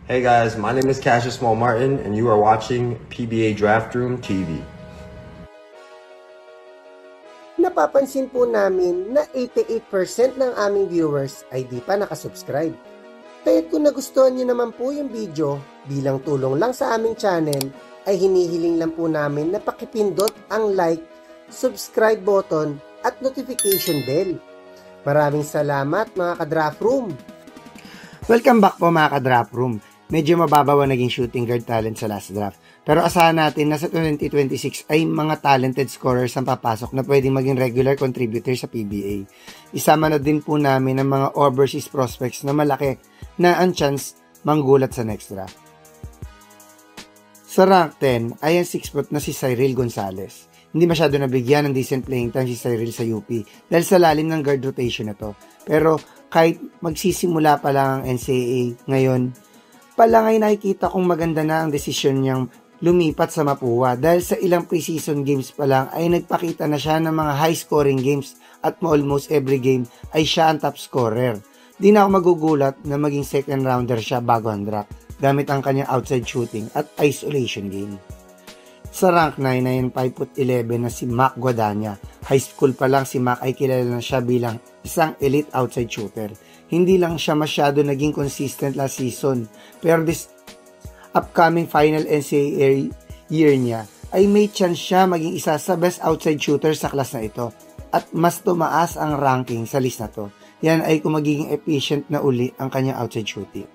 Hey guys, my name is Cassius Small Martin and you are watching PBA Draft Room TV. Napapansin po namin na 88% ng aming viewers ay di pa nakasubscribe. Kaya kung nagustuhan niyo naman po yung video, bilang tulong lang sa aming channel, ay hinihiling lang po namin na pakipindot ang like, subscribe button at notification bell. Maraming salamat mga ka-Draft Room! Welcome back po mga ka-Draft Room. Medyo mababaw ang naging shooting guard talent sa last draft. Pero asahan natin na sa 2026 ay mga talented scorers ang papasok na pwedeng maging regular contributor sa PBA. Isama na din po namin ang mga overseas prospects na malaki na ang chance manggulat sa next draft. Sa rank 10 ay ang 6' na si Cyril Gonzalez. Hindi masyado nabigyan ng decent playing time si Cyril sa UP dahil sa lalim ng guard rotation na to. Pero kahit magsisimula pa lang ang NCAA ngayon, palang ay nakikita kong maganda na ang desisyon niyang lumipat sa Mapua dahil sa ilang preseason games pa lang ay nagpakita na siya ng mga high scoring games at almost every game ay siya ang top scorer. Di na ako magugulat na maging second rounder siya bago ang draft gamit ang kanyang outside shooting at isolation game. Sa rank 9 ay 5'11" na si Mac Guadagna. High school pa lang si Mac ay kilala na siya bilang isang elite outside shooter. Hindi lang siya masyado naging consistent last season, pero this upcoming final NCAA year niya ay may chance siya maging isa sa best outside shooter sa class na ito at mas tumaas ang ranking sa list na to. Yan ay kung magiging efficient na uli ang kanyang outside shooting.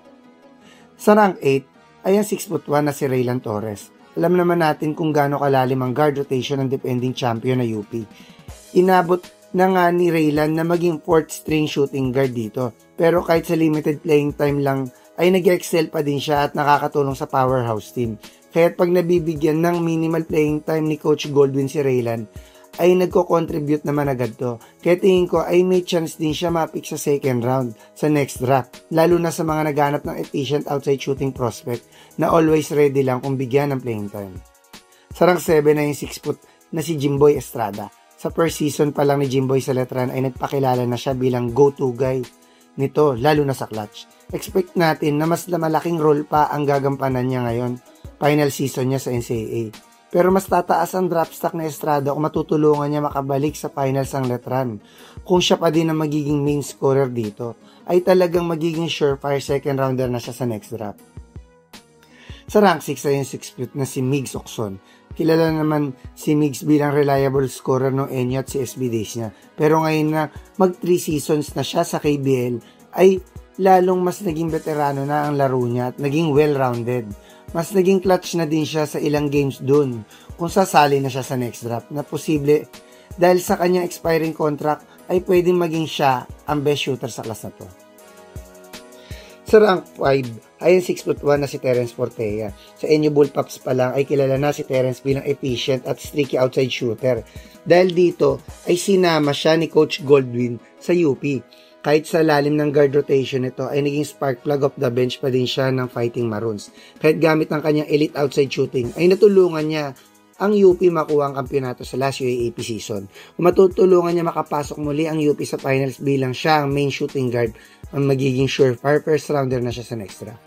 Sa rank 8 ay ang 6'1" na si Raylan Torres. Alam naman natin kung gaano kalalim ang guard rotation ng defending champion na UP. Inabot na nga ni Raylan na maging 4th string shooting guard dito. Pero kahit sa limited playing time lang ay nag-excel pa din siya at nakakatulong sa powerhouse team. Kaya't pag nabibigyan ng minimal playing time ni Coach Goldwin si Raylan ay nagko-contribute naman agad to. Kaya tingin ko ay may chance din siya ma-pick sa second round sa next draft. Lalo na sa mga naghanap ng efficient outside shooting prospect na always ready lang kung bigyan ng playing time. Sa rank 7 ay yung 6' na si Jimboy Estrada. Sa first season pa lang ni Jimboy sa Letran ay nagpakilala na siya bilang go-to guy nito, lalo na sa clutch. Expect natin na mas malaking role pa ang gagampanan niya ngayon, final season niya sa NCAA. Pero mas tataas ang draft stock na Estrada kung matutulungan niya makabalik sa finals ang Letran. Kung siya pa din ang magiging main scorer dito, ay talagang magiging surefire second rounder na siya sa next draft. Sa rank 6 ay yung 6' na si Migs Ocson. Kilala naman si Migs bilang reliable scorer ng NU at CSB days niya. Pero ngayon na mag 3 seasons na siya sa KBL ay lalong mas naging veterano na ang laro niya at naging well-rounded. Mas naging clutch na din siya sa ilang games dun kung sasali na siya sa next draft na posible dahil sa kanyang expiring contract ay pwedeng maging siya ang best shooter sa class na to. Sa rank 5 ay ang 6'1" na si Terence Portea. Sa NU Bullpups pa lang ay kilala na si Terence bilang efficient at streaky outside shooter. Dahil dito ay sinama siya ni Coach Goldwin sa UP. Kahit sa lalim ng guard rotation nito ay naging spark plug of the bench pa din siya ng Fighting Maroons. Kahit gamit ang kanyang elite outside shooting ay natulungan niya ang UP makuha ang kampyonato sa last UAAP season. Kung matutulungan niya makapasok muli ang UP sa finals bilang siya ang main shooting guard, ang magiging surefire first rounder na siya sa next draft.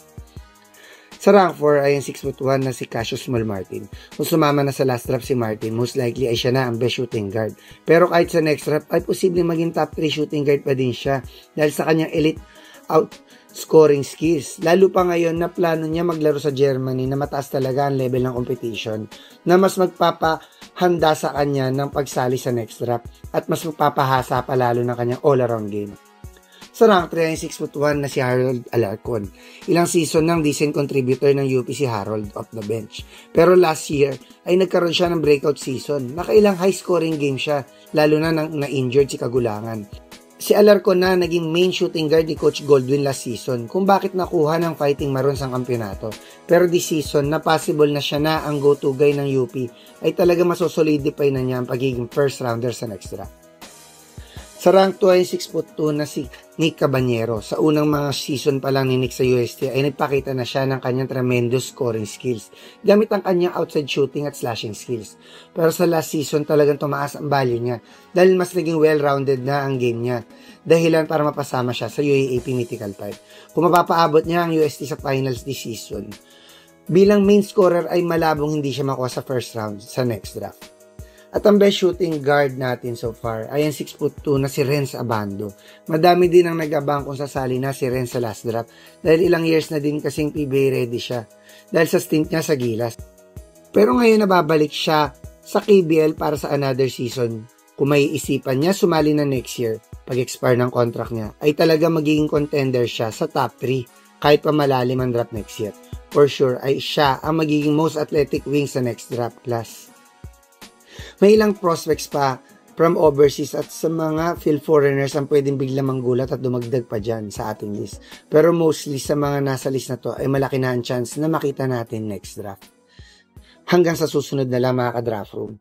Sa rank 4 ay ang 6'1" na si Cassius Small Martin. Kung sumama na sa last draft si Martin, most likely ay siya na ang best shooting guard. Pero kahit sa next draft ay posibleng maging top 3 shooting guard pa din siya dahil sa kanyang elite outscoring skills. Lalo pa ngayon na plano niya maglaro sa Germany na mataas talaga ang level ng competition na mas magpapahanda sa kanya ng pagsali sa next draft at mas magpapahasa pa lalo ng kanyang all-around game. Sa rank 3 ay 6'1" na si Harold Alarcon. Ilang season ng decent contributor ng UP si Harold off the bench. Pero last year ay nagkaroon siya ng breakout season. Nakailang high scoring game siya, lalo na nang na-injured si Kagulangan. Si Alarcon na naging main shooting guard ni Coach Goldwin last season kung bakit nakuha ng Fighting Maroons ang kampyonato. Pero this season na possible na siya na ang go-to guy ng UP ay talaga masosolidify na niya ang pagiging first rounder sa next draft. Sa rank 2 ay 6'2" na si Nick Cabañero. Sa unang mga season pa lang ni Nick sa UST ay nagpakita na siya ng kanyang tremendous scoring skills gamit ang kanyang outside shooting at slashing skills. Pero sa last season talagang tumaas ang value niya dahil mas naging well-rounded na ang game niya. Dahilan para mapasama siya sa UAAP Mythical 5. Kung mapapaabot niya ang UST sa finals this season, bilang main scorer ay malabong hindi siya makuha sa first round sa next draft. At ang best shooting guard natin so far ay ang 6'2" na si Renz Abando. Madami din ang nag-abang kung sasali na si Renz sa last draft dahil ilang years na din kasing PBA ready siya dahil sa stint niya sa Gilas. Pero ngayon nababalik siya sa KBL para sa another season. Kung may isipan niya sumali na next year, pag-expire ng contract niya, ay talaga magiging contender siya sa top 3 kahit pa malalim ang draft next year. For sure ay siya ang magiging most athletic wing sa next draft class. May ilang prospects pa from overseas at sa mga field foreigners ang pwedeng biglang manggulat at dumagdag pa dyan sa ating list. Pero mostly sa mga nasa list na to ay malaki na ang chance na makita natin next draft. Hanggang sa susunod na lang mga ka-draft room.